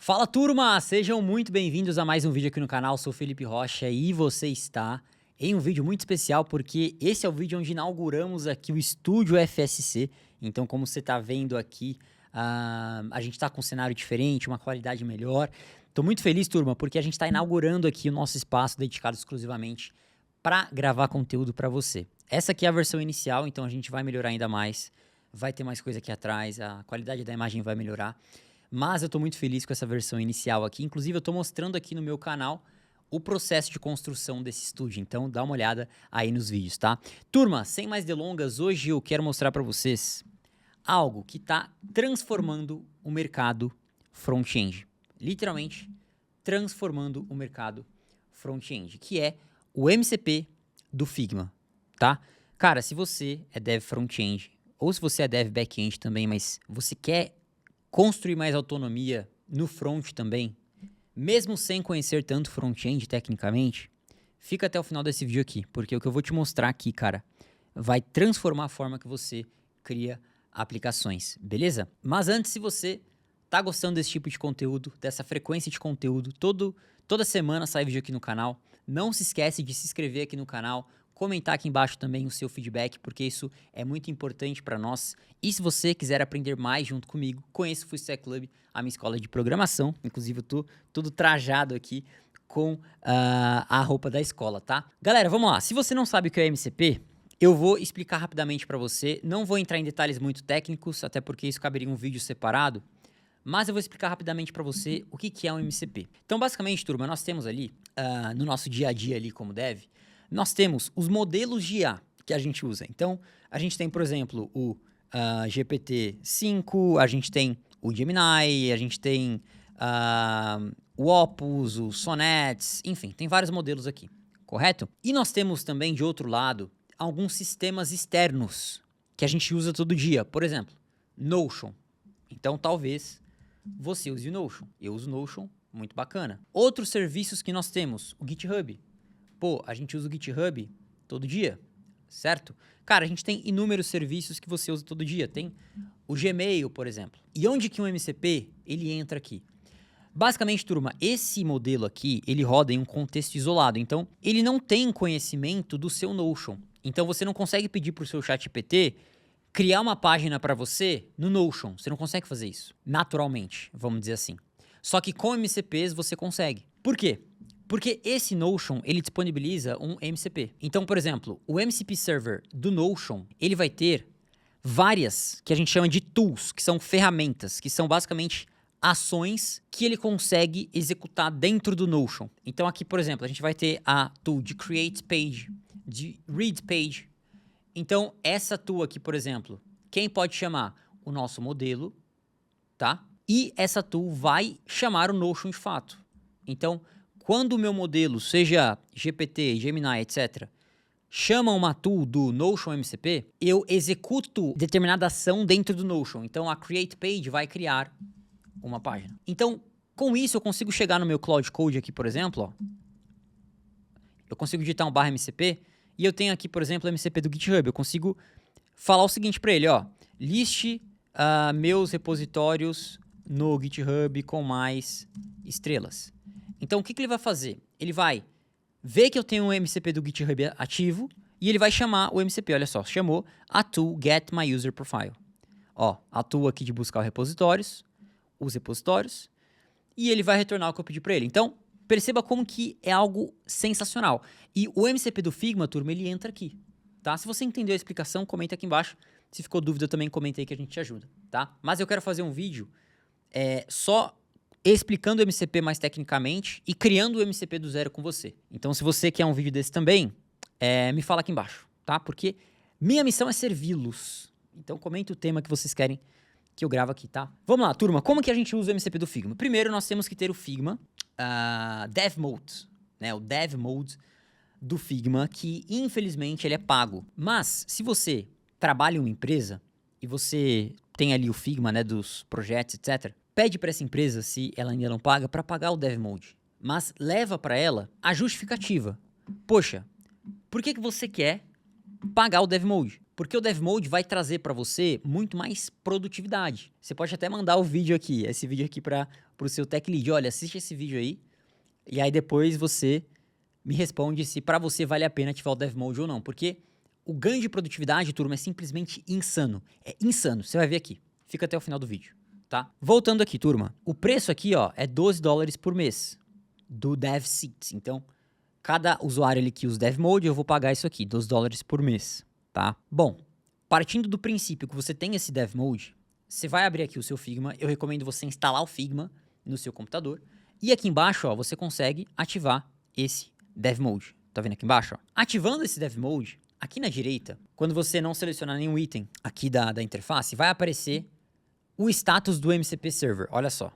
Fala turma, sejam muito bem-vindos a mais um vídeo aqui no canal, sou Felipe Rocha e você está em um vídeo muito especial porque esse é o vídeo onde inauguramos aqui o estúdio FSC. Então, como você está vendo aqui, a gente está com um cenário diferente, uma qualidade melhor. Estou muito feliz, turma, porque a gente está inaugurando aqui o nosso espaço dedicado exclusivamente para gravar conteúdo para você. Essa aqui é a versão inicial, então a gente vai melhorar ainda mais, vai ter mais coisa aqui atrás, a qualidade da imagem vai melhorar. Mas eu estou muito feliz com essa versão inicial aqui. Inclusive, eu estou mostrando aqui no meu canal o processo de construção desse estúdio. Então, dá uma olhada aí nos vídeos, tá? Turma, sem mais delongas, hoje eu quero mostrar para vocês algo que está transformando o mercado front-end. Literalmente, transformando o mercado front-end, que é o MCP do Figma, tá? Cara, se você é dev front-end, ou se você é dev back-end também, mas você quer construir mais autonomia no front também, mesmo sem conhecer tanto front-end tecnicamente, fica até o final desse vídeo aqui, porque o que eu vou te mostrar aqui, cara, vai transformar a forma que você cria aplicações, beleza? Mas antes, se você tá gostando desse tipo de conteúdo, dessa frequência de conteúdo, toda semana sai vídeo aqui no canal, não se esquece de se inscrever aqui no canal, comentar aqui embaixo também o seu feedback, porque isso é muito importante para nós. E se você quiser aprender mais junto comigo, conheça o Full Stack Club, a minha escola de programação. Inclusive, eu tô todo trajado aqui com a roupa da escola, tá? Galera, vamos lá. Se você não sabe o que é MCP, eu vou explicar rapidamente para você. Não vou entrar em detalhes muito técnicos, até porque isso caberia em um vídeo separado. Mas eu vou explicar rapidamente para você o que é um MCP. Então, basicamente, turma, nós temos ali, no nosso dia a dia ali como dev, nós temos os modelos de IA que a gente usa. Então, a gente tem, por exemplo, o GPT-5, a gente tem o Gemini, a gente tem o Opus, o Sonnet, enfim, tem vários modelos aqui, correto? E nós temos também, de outro lado, alguns sistemas externos que a gente usa todo dia. Por exemplo, Notion. Então, talvez você use o Notion. Eu uso o Notion, muito bacana. Outros serviços que nós temos, o GitHub. Pô, a gente usa o GitHub todo dia, certo? Cara, a gente tem inúmeros serviços que você usa todo dia. Tem o Gmail, por exemplo. E onde que um MCP, ele entra aqui? Basicamente, turma, esse modelo aqui, ele roda em um contexto isolado. Então, ele não tem conhecimento do seu Notion. Então, você não consegue pedir para o seu ChatGPT criar uma página para você no Notion. Você não consegue fazer isso, naturalmente, vamos dizer assim. Só que com MCPs você consegue. Por quê? Porque esse Notion, ele disponibiliza um MCP. Então, por exemplo, o MCP Server do Notion, ele vai ter várias, que a gente chama de tools, que são ferramentas, que são basicamente ações que ele consegue executar dentro do Notion. Então aqui, por exemplo, a gente vai ter a tool de Create Page, de Read Page. Então, essa tool aqui, por exemplo, quem pode chamar? O nosso modelo, tá? E essa tool vai chamar o Notion de fato. Então, quando o meu modelo, seja GPT, Gemini, etc., chama uma tool do Notion MCP, eu executo determinada ação dentro do Notion. Então, a Create Page vai criar uma página. Então, com isso, eu consigo chegar no meu Cloud Code aqui, por exemplo, ó. Eu consigo digitar um /MCP e eu tenho aqui, por exemplo, o MCP do GitHub. Eu consigo falar o seguinte para ele, ó. Liste meus repositórios no GitHub com mais estrelas. Então, o que ele vai fazer? Ele vai ver que eu tenho um MCP do GitHub ativo e ele vai chamar o MCP. Olha só, chamou a tool Get My User Profile. Ó, a tool aqui de buscar os repositórios, e ele vai retornar o que eu pedi para ele. Então, perceba como que é algo sensacional. E o MCP do Figma, turma, ele entra aqui, tá? Se você entendeu a explicação, comenta aqui embaixo. Se ficou dúvida, também comenta aí que a gente te ajuda, tá? Mas eu quero fazer um vídeo só explicando o MCP mais tecnicamente e criando o MCP do zero com você. Então, se você quer um vídeo desse também, me fala aqui embaixo, tá? Porque minha missão é servi-los. Então, comenta o tema que vocês querem que eu gravo aqui, tá? Vamos lá, turma. Como que a gente usa o MCP do Figma? Primeiro, nós temos que ter o Figma Dev Mode, né? O Dev Mode do Figma, que infelizmente ele é pago. Mas, se você trabalha em uma empresa e você tem ali o Figma, né, dos projetos, etc., pede para essa empresa, se ela ainda não paga, para pagar o Dev Mode. Mas leva para ela a justificativa. Poxa, por que você quer pagar o Dev Mode? Porque o Dev Mode vai trazer para você muito mais produtividade. Você pode até mandar o vídeo aqui, esse vídeo aqui para o seu Tech Lead. Olha, assiste esse vídeo aí, e aí depois você me responde se para você vale a pena ativar o Dev Mode ou não. Porque o ganho de produtividade, turma, é simplesmente insano. É insano, você vai ver aqui. Fica até o final do vídeo, tá? Voltando aqui, turma. O preço aqui, ó, é $12 por mês do Dev Seats. Então, cada usuário ali que usa Dev Mode, eu vou pagar isso aqui, $12 por mês, tá? Bom, partindo do princípio que você tem esse Dev Mode, você vai abrir aqui o seu Figma. Eu recomendo você instalar o Figma no seu computador. E aqui embaixo, ó, você consegue ativar esse Dev Mode. Tá vendo aqui embaixo, ó? Ativando esse Dev Mode, aqui na direita, quando você não selecionar nenhum item aqui da interface, vai aparecer o status do MCP Server. Olha só.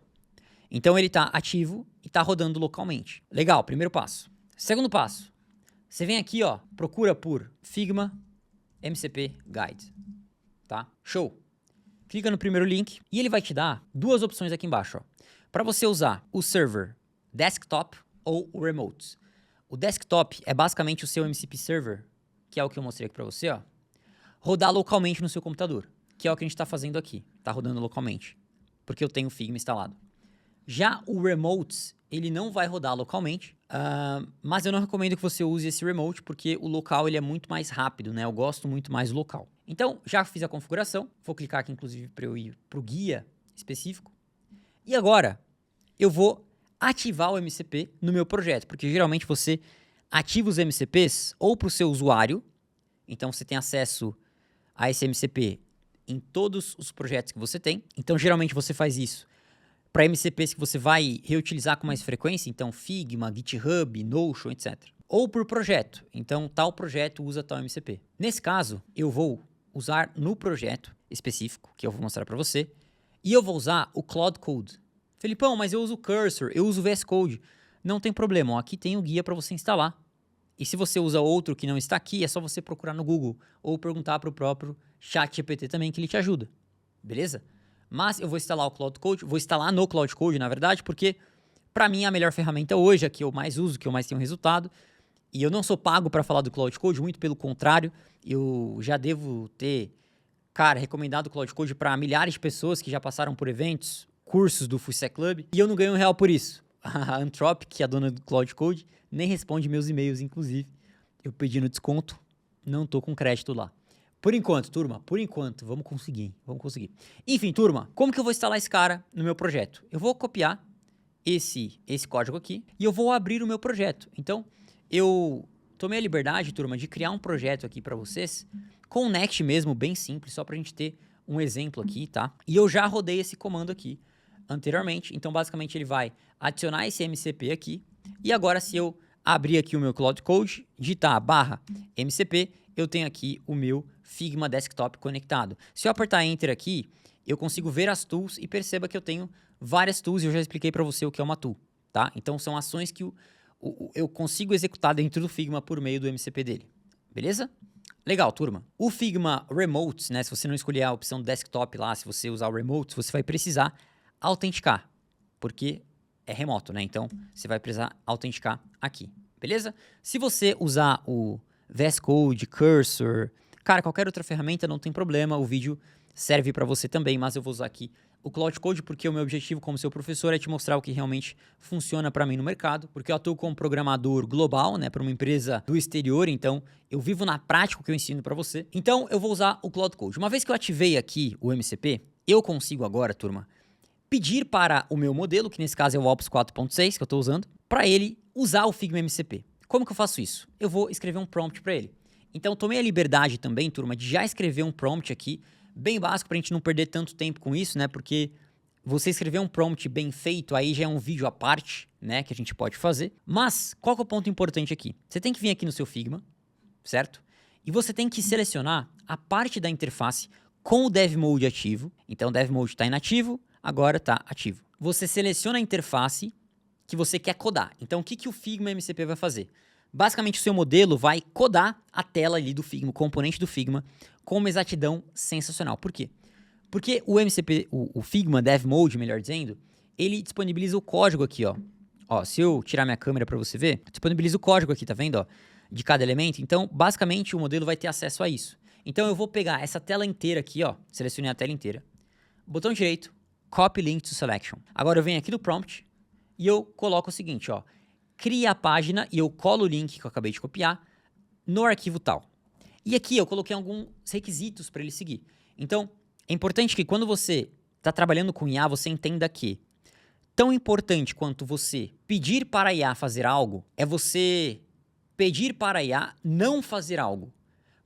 Então ele está ativo e está rodando localmente. Legal, primeiro passo. Segundo passo. Você vem aqui, ó, procura por Figma MCP Guide. Tá? Show. Clica no primeiro link e ele vai te dar duas opções aqui embaixo, ó. Para você usar o server desktop ou o remote. O desktop é basicamente o seu MCP Server, que é o que eu mostrei aqui para você, ó, rodar localmente no seu computador, que é o que a gente está fazendo aqui. Tá rodando localmente, porque eu tenho o Figma instalado. Já o remote, ele não vai rodar localmente, mas eu não recomendo que você use esse remote, porque o local ele é muito mais rápido, né? Eu gosto muito mais local. Então, já fiz a configuração, vou clicar aqui inclusive para eu ir para o guia específico. E agora, eu vou ativar o MCP no meu projeto, porque geralmente você ativa os MCPs ou para o seu usuário, então você tem acesso a esse MCP em todos os projetos que você tem. Então, geralmente você faz isso para MCPs que você vai reutilizar com mais frequência, então Figma, GitHub, Notion, etc. Ou por projeto, então tal projeto usa tal MCP. Nesse caso, eu vou usar no projeto específico, que eu vou mostrar para você, e eu vou usar o Cloud Code. Felipão, mas eu uso o Cursor, eu uso o VS Code. Não tem problema, ó, aqui tem o guia para você instalar. E se você usa outro que não está aqui, é só você procurar no Google ou perguntar para o próprio ChatGPT também, que ele te ajuda. Beleza? Mas eu vou instalar o Cloud Code, vou instalar no Cloud Code, na verdade, porque para mim é a melhor ferramenta hoje, a que eu mais uso, que eu mais tenho resultado. E eu não sou pago para falar do Cloud Code, muito pelo contrário, eu já devo ter, cara, recomendado o Cloud Code para milhares de pessoas que já passaram por eventos, cursos do Full Stack Club, e eu não ganho R$1 por isso. A Anthropic, que é a dona do Cloud Code, nem responde meus e-mails, inclusive. Eu pedi no desconto, não tô com crédito lá. Por enquanto, turma, por enquanto, vamos conseguir. Enfim, turma, como que eu vou instalar esse cara no meu projeto? Eu vou copiar esse código aqui e eu vou abrir o meu projeto. Então, eu tomei a liberdade, turma, de criar um projeto aqui para vocês, com o Next mesmo, bem simples, só pra gente ter um exemplo aqui, tá? E eu já rodei esse comando aqui anteriormente, então basicamente ele vai adicionar esse MCP aqui, e agora se eu abrir aqui o meu Cloud Code, digitar /MCP, eu tenho aqui o meu Figma Desktop conectado. Se eu apertar Enter aqui, eu consigo ver as tools e perceba que eu tenho várias tools e eu já expliquei para você o que é uma tool, tá? Então são ações que eu consigo executar dentro do Figma por meio do MCP dele, beleza? Legal, turma. O Figma Remote, né, se você não escolher a opção Desktop lá, se você usar o Remote, você vai precisar autenticar, porque é remoto, né? Então, você vai precisar autenticar aqui, beleza? Se você usar o VS Code, Cursor, cara, qualquer outra ferramenta não tem problema, o vídeo serve para você também, mas eu vou usar aqui o Cloud Code porque o meu objetivo como seu professor é te mostrar o que realmente funciona para mim no mercado, porque eu atuo como programador global, né, para uma empresa do exterior, então eu vivo na prática o que eu ensino para você. Então, eu vou usar o Cloud Code. Uma vez que eu ativei aqui o MCP, eu consigo agora, turma, pedir para o meu modelo, que nesse caso é o Opus 4.6 que eu estou usando, para ele usar o Figma MCP. Como que eu faço isso? Eu vou escrever um prompt para ele. Então, tomei a liberdade também, turma, de já escrever um prompt aqui, bem básico para a gente não perder tanto tempo com isso, né? Porque você escrever um prompt bem feito, aí já é um vídeo à parte, né? Que a gente pode fazer. Mas, qual que é o ponto importante aqui? Você tem que vir aqui no seu Figma, certo? E você tem que selecionar a parte da interface com o Dev Mode ativo. Então, o Dev Mode está inativo, agora está ativo. Você seleciona a interface que você quer codar. Então, o que o Figma MCP vai fazer? Basicamente, o seu modelo vai codar a tela ali do Figma, o componente do Figma, com uma exatidão sensacional. Por quê? Porque o MCP, o Figma Dev Mode, melhor dizendo, ele disponibiliza o código aqui, ó. Ó, se eu tirar minha câmera para você ver, disponibiliza o código aqui, tá vendo, ó, de cada elemento. Então, basicamente, o modelo vai ter acesso a isso. Então eu vou pegar essa tela inteira aqui, ó, selecionei a tela inteira, botão direito, Copy Link to Selection. Agora eu venho aqui no prompt e eu coloco o seguinte, ó, cria a página e eu colo o link que eu acabei de copiar no arquivo tal. E aqui eu coloquei alguns requisitos para ele seguir. Então, é importante que quando você está trabalhando com IA, você entenda que tão importante quanto você pedir para a IA fazer algo, é você pedir para a IA não fazer algo.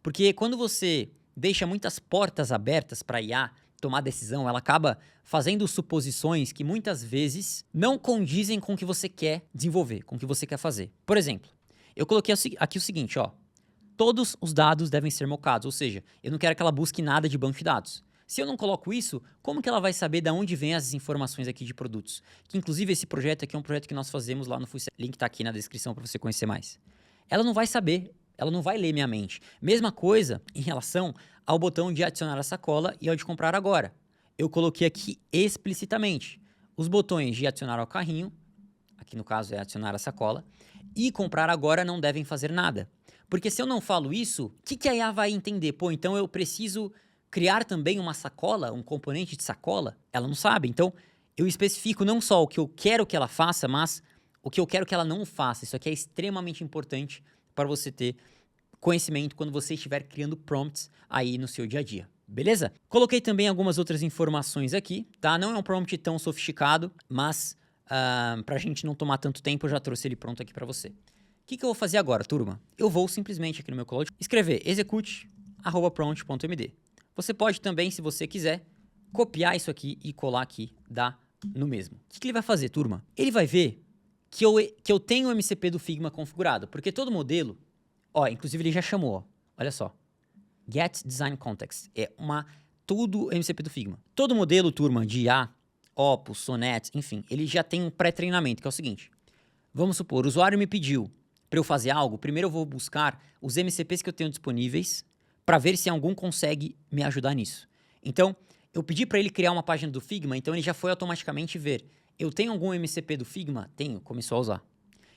Porque quando você deixa muitas portas abertas para a IA tomar decisão, ela acaba fazendo suposições que muitas vezes não condizem com o que você quer desenvolver, com o que você quer fazer. Por exemplo, eu coloquei aqui o seguinte, ó. Todos os dados devem ser mocados, ou seja, eu não quero que ela busque nada de banco de dados. Se eu não coloco isso, como que ela vai saber de onde vêm as informações aqui de produtos? Que inclusive esse projeto aqui é um projeto que nós fazemos lá no Full Stack. Link tá aqui na descrição para você conhecer mais. Ela não vai saber, ela não vai ler minha mente. Mesma coisa em relação ao botão de adicionar a sacola e ao de comprar agora. Eu coloquei aqui explicitamente os botões de adicionar ao carrinho, aqui no caso é adicionar a sacola, e comprar agora não devem fazer nada. Porque se eu não falo isso, o que a IA vai entender? Pô, então eu preciso criar também uma sacola, um componente de sacola? Ela não sabe. Então, eu especifico não só o que eu quero que ela faça, mas o que eu quero que ela não faça. Isso aqui é extremamente importante para você ter conhecimento quando você estiver criando prompts aí no seu dia a dia. Beleza? Coloquei também algumas outras informações aqui, tá? Não é um prompt tão sofisticado, mas para a gente não tomar tanto tempo, eu já trouxe ele pronto aqui para você. O que eu vou fazer agora, turma? Eu vou simplesmente aqui no meu Cloud escrever execute@prompt.md. Você pode também, se você quiser, copiar isso aqui e colar aqui, dá no mesmo. O que ele vai fazer, turma? Ele vai ver que eu tenho o MCP do Figma configurado, porque todo modelo, ó, inclusive ele já chamou, ó, olha só, Get Design Context, é tudo MCP do Figma. Todo modelo, turma, de IA, Opus, Sonnet, enfim, ele já tem um pré-treinamento, que é o seguinte, vamos supor, o usuário me pediu para eu fazer algo, primeiro eu vou buscar os MCPs que eu tenho disponíveis para ver se algum consegue me ajudar nisso. Então, eu pedi para ele criar uma página do Figma, então ele já foi automaticamente ver. Eu tenho algum MCP do Figma? Tenho, começou a usar.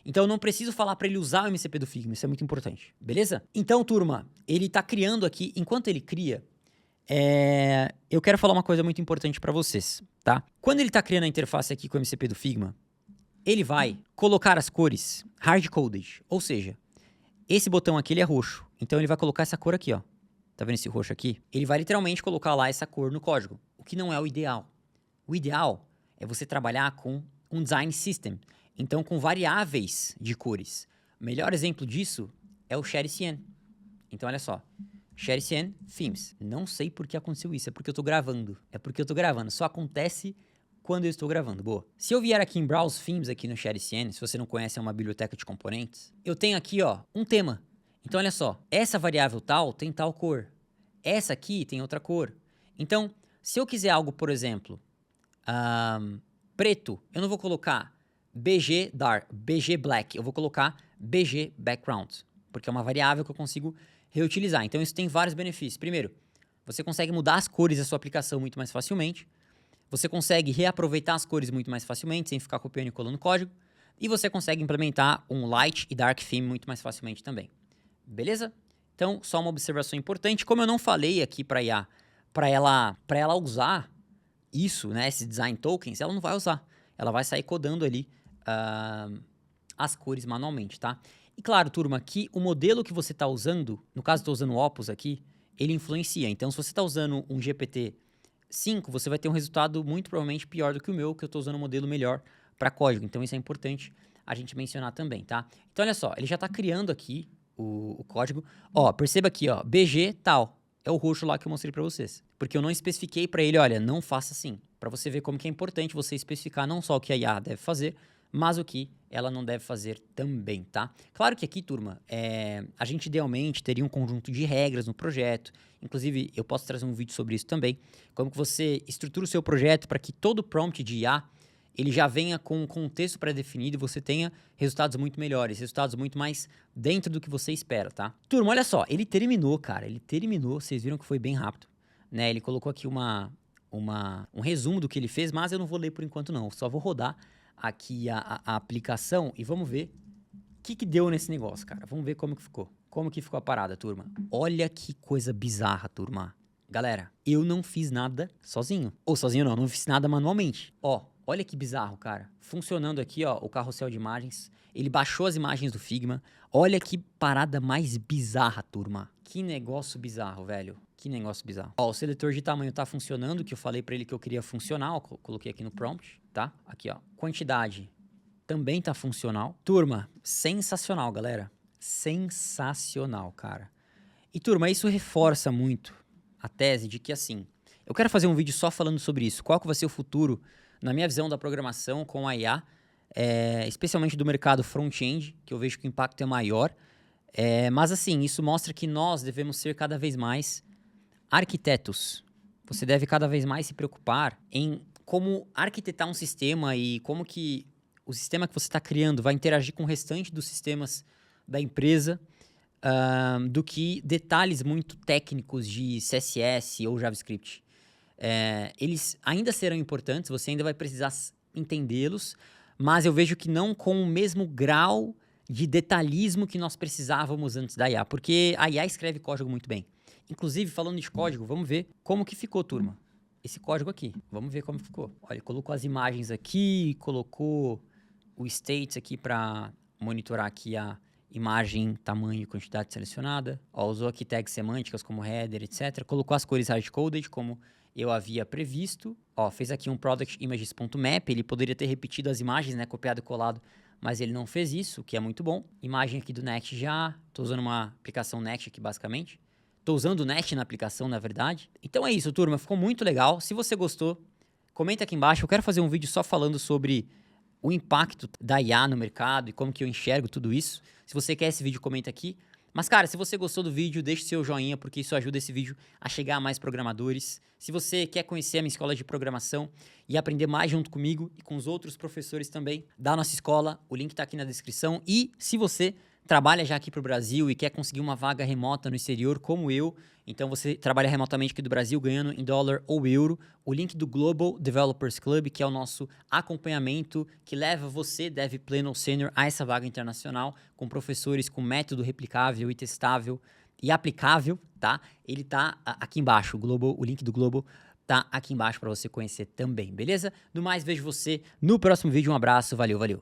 Então, eu não preciso falar para ele usar o MCP do Figma, isso é muito importante, beleza? Então, turma, ele está criando aqui, enquanto ele cria, eu quero falar uma coisa muito importante para vocês, tá? Quando ele está criando a interface aqui com o MCP do Figma, ele vai colocar as cores hard-coded, ou seja, esse botão aqui ele é roxo, então ele vai colocar essa cor aqui, ó. Tá vendo esse roxo aqui? Ele vai literalmente colocar lá essa cor no código, o que não é o ideal. O ideal é você trabalhar com um design system, então com variáveis de cores. O melhor exemplo disso é o Shadcn. Então olha só, Shadcn Themes. Não sei por que aconteceu isso, é porque eu tô gravando. Só acontece quando eu estou gravando, boa. Se eu vier aqui em Browse Themes, aqui no Shadcn, se você não conhece, é uma biblioteca de componentes, eu tenho aqui, ó, um tema. Então, olha só, essa variável tal tem tal cor, essa aqui tem outra cor. Então, se eu quiser algo, por exemplo, preto, eu não vou colocar BG Dark, BG Black, eu vou colocar BG Background, porque é uma variável que eu consigo reutilizar. Então, isso tem vários benefícios. Primeiro, você consegue mudar as cores da sua aplicação muito mais facilmente. Você consegue reaproveitar as cores muito mais facilmente, sem ficar copiando e colando código. E você consegue implementar um Light e Dark Theme muito mais facilmente também. Beleza? Então, só uma observação importante. Como eu não falei aqui para IA, para ela usar isso, né, esses design tokens, ela não vai usar. Ela vai sair codando ali as cores manualmente, tá? E claro, turma, que o modelo que você está usando, no caso eu estou usando o Opus aqui, ele influencia. Então, se você está usando um GPT-5, você vai ter um resultado muito provavelmente pior do que o meu, que eu estou usando um modelo melhor para código. Então, isso é importante a gente mencionar também, tá? Então, olha só, ele já está criando aqui o código. Ó, perceba aqui, ó, BG tal. É o roxo lá que eu mostrei para vocês. Porque eu não especifiquei para ele, olha, não faça assim. Para você ver como que é importante você especificar não só o que a IA deve fazer, mas o que ela não deve fazer também, tá? Claro que aqui, turma, a gente idealmente teria um conjunto de regras no projeto. Inclusive, eu posso trazer um vídeo sobre isso também. Como que você estrutura o seu projeto para que todo prompt de IA ele já venha com um contexto pré-definido e você tenha resultados muito melhores, resultados muito mais dentro do que você espera, tá? Turma, olha só, ele terminou, cara, vocês viram que foi bem rápido, né? Ele colocou aqui um resumo do que ele fez, mas eu não vou ler por enquanto não, só vou rodar aqui a aplicação e vamos ver o que deu nesse negócio, cara. Vamos ver como que ficou. Como que ficou a parada, turma? Olha que coisa bizarra, turma. Galera, eu não fiz nada sozinho. Ou sozinho não fiz nada manualmente. Ó, olha que bizarro, cara. Funcionando aqui, ó, o carrossel de imagens. Ele baixou as imagens do Figma. Olha que parada mais bizarra, turma. Que negócio bizarro, velho. Que negócio bizarro. Ó, o seletor de tamanho tá funcionando, que eu falei pra ele que eu queria funcional. Eu coloquei aqui no prompt, tá? Aqui, ó. Quantidade também tá funcional. Turma, sensacional, galera. Sensacional, cara. E, turma, isso reforça muito a tese de que, assim, eu quero fazer um vídeo só falando sobre isso. Qual que vai ser o futuro, na minha visão da programação com a IA, especialmente do mercado front-end, que eu vejo que o impacto é maior. Mas, assim, isso mostra que nós devemos ser cada vez mais arquitetos. Você deve cada vez mais se preocupar em como arquitetar um sistema e como que o sistema que você está criando vai interagir com o restante dos sistemas da empresa, do que detalhes muito técnicos de CSS ou JavaScript. Eles ainda serão importantes, você ainda vai precisar entendê-los, mas eu vejo que não com o mesmo grau de detalhismo que nós precisávamos antes da IA, porque a IA escreve código muito bem. Inclusive, falando de código, vamos ver como que ficou, turma. Esse código aqui, vamos ver como ficou. Olha, ele colocou as imagens aqui, colocou o states aqui para monitorar aqui a imagem, tamanho e quantidade selecionada. Ó, usou aqui tags semânticas como header, etc. Colocou as cores hardcoded como eu havia previsto. Ó, fez aqui um productimages.map. Ele poderia ter repetido as imagens, né, copiado e colado, mas ele não fez isso, o que é muito bom. Imagem aqui do Next já. Tô usando uma aplicação Next aqui, basicamente. Tô usando o Next na aplicação, na verdade. Então é isso, turma. Ficou muito legal. Se você gostou, comenta aqui embaixo. Eu quero fazer um vídeo só falando sobre o impacto da IA no mercado e como que eu enxergo tudo isso. Se você quer esse vídeo, comenta aqui. Mas, cara, se você gostou do vídeo, deixe seu joinha, porque isso ajuda esse vídeo a chegar a mais programadores. Se você quer conhecer a minha escola de programação e aprender mais junto comigo e com os outros professores também da nossa escola, o link tá aqui na descrição. E se você trabalha já aqui pro Brasil e quer conseguir uma vaga remota no exterior, como eu, então você trabalha remotamente aqui do Brasil, ganhando em dólar ou euro, o link do Global Developers Club, que é o nosso acompanhamento que leva você, Dev Pleno ou Sênior, a essa vaga internacional, com professores com método replicável e testável e aplicável, tá? Ele tá aqui embaixo, o link do Global tá aqui embaixo para você conhecer também, beleza? No mais, vejo você no próximo vídeo. Um abraço, valeu, valeu!